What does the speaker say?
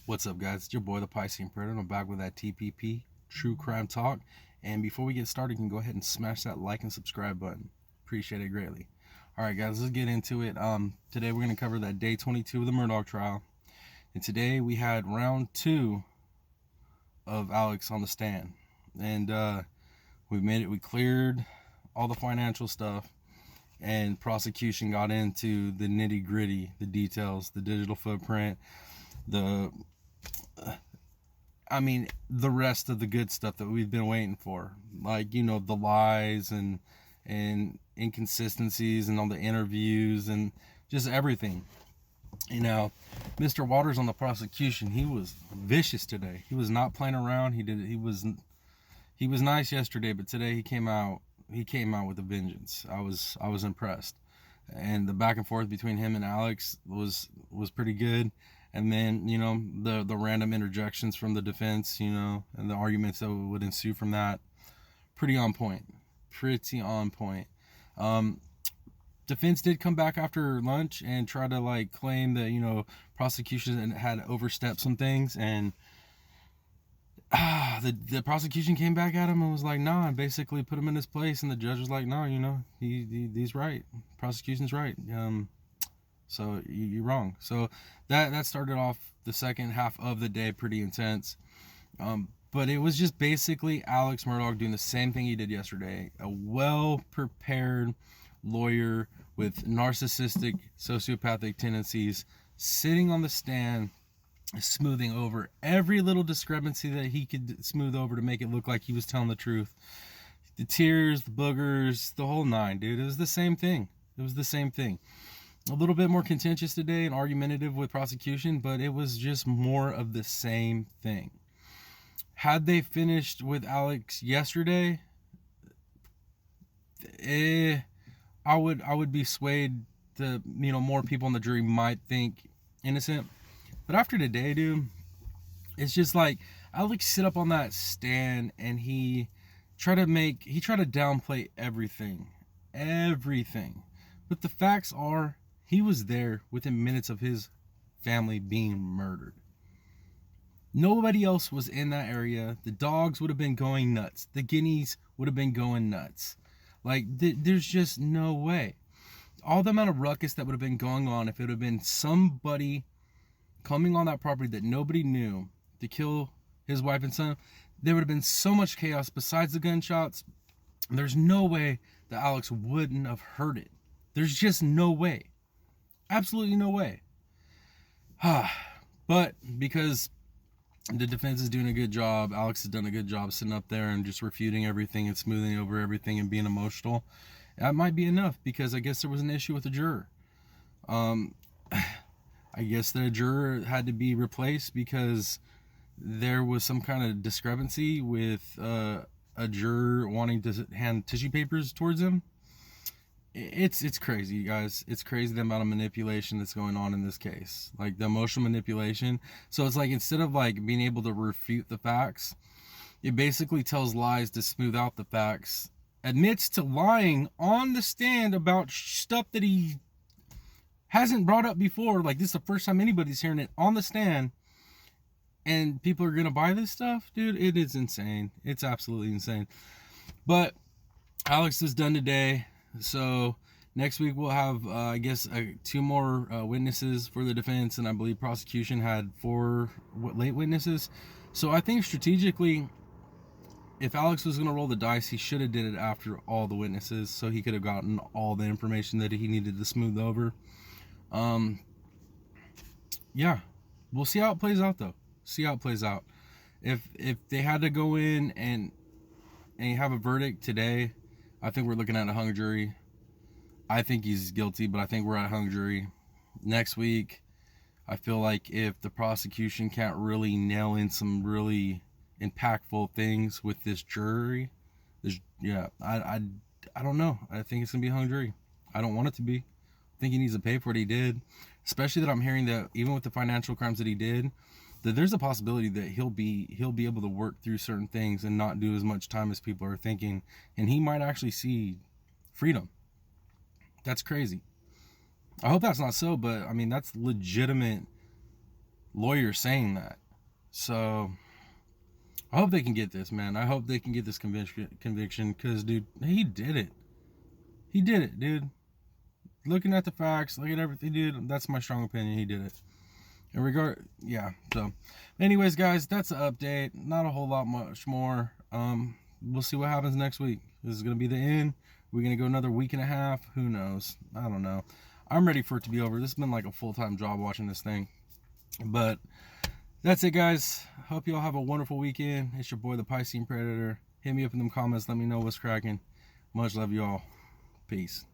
What's up, guys? It's your boy, the Piscean Predator. I'm back with that TPP True Crime Talk. And before we get started, you can go ahead and smash that like and subscribe button. Appreciate it greatly. All right, guys, let's get into it. Today we're going to cover that day 22 of the Murdaugh trial. And today we had round 2 of Alex on the stand. And we made it. We cleared all the financial stuff. And prosecution got into the nitty gritty, the details, the digital footprint, the rest of the good stuff that we've been waiting for, like, the lies and inconsistencies and all the interviews and just everything. Mr. Waters on the prosecution, he was vicious today. He was not playing around. He was nice yesterday, but today he came out with a vengeance. I was impressed. And the back and forth between him and Alex was pretty good. And then, the random interjections from the defense, and the arguments that would ensue from that, pretty on point. Defense did come back after lunch and try to claim that, prosecution had overstepped some things, and the prosecution came back at him and was like, nah, and basically put him in his place, and the judge was like, no, he's right. Prosecution's right. So you're wrong. So that started off the second half of the day pretty intense. But it was just basically Alex Murdaugh doing the same thing he did yesterday. A well-prepared lawyer with narcissistic, sociopathic tendencies sitting on the stand, smoothing over every little discrepancy that he could smooth over to make it look like he was telling the truth. The tears, the boogers, the whole nine, dude. It was the same thing. A little bit more contentious today and argumentative with prosecution, but it was just more of the same thing. Had they finished with Alex yesterday, I would be swayed to, more people in the jury might think innocent. But after today, dude, it's just like Alex sit up on that stand and he tried to downplay everything. But the facts are, he was there within minutes of his family being murdered. Nobody else was in that area. The dogs would have been going nuts. The guineas would have been going nuts. There's just no way. All the amount of ruckus that would have been going on if it would have been somebody coming on that property that nobody knew to kill his wife and son, there would have been so much chaos besides the gunshots. There's no way that Alex wouldn't have heard it. There's just no way. Absolutely no way. But because the defense is doing a good job, Alex has done a good job sitting up there and just refuting everything and smoothing over everything and being emotional, that might be enough, because I guess there was an issue with a juror. I guess the juror had to be replaced because there was some kind of discrepancy with a juror wanting to hand tissue papers towards him. It's crazy, guys. It's crazy the amount of manipulation that's going on in this case, like the emotional manipulation. So it's like, instead of being able to refute the facts, it basically tells lies to smooth out the facts, admits to lying on the stand about stuff that he hasn't brought up before. Like, this is the first time anybody's hearing it on the stand, and people are gonna buy this stuff, dude. It is insane. It's absolutely insane. But Alex is done today. So next week we'll have, I guess, 2 more witnesses for the defense, and I believe prosecution had 4 late witnesses. So I think strategically, if Alex was going to roll the dice, he should have did it after all the witnesses, so he could have gotten all the information that he needed to smooth over. Yeah, we'll see how it plays out, though. If they had to go in and have a verdict today, I think we're looking at a hung jury. I think he's guilty, but I think we're at a hung jury. Next week, I feel like if the prosecution can't really nail in some really impactful things with this jury, I don't know. I think it's gonna be a hung jury. I don't want it to be. I think he needs to pay for what he did, especially that I'm hearing that even with the financial crimes that he did, that there's a possibility that he'll be able to work through certain things and not do as much time as people are thinking, and he might actually see freedom. That's crazy. I hope that's not so, but I mean, that's legitimate lawyers saying that. So I hope they can get this, man. I hope they can get this conviction, because, dude, he did it. He did it, dude. Looking at the facts, looking at everything, dude, that's my strong opinion. He did it. Yeah. So, anyways, guys, that's an update. Not a whole lot much more. We'll see what happens next week. This is gonna be the end. We're gonna go another week and a half. Who knows? I don't know. I'm ready for it to be over. This has been like a full-time job watching this thing. But that's it, guys. Hope you all have a wonderful weekend. It's your boy, the Piscean Predator. Hit me up in them comments. Let me know what's cracking. Much love, you all. Peace.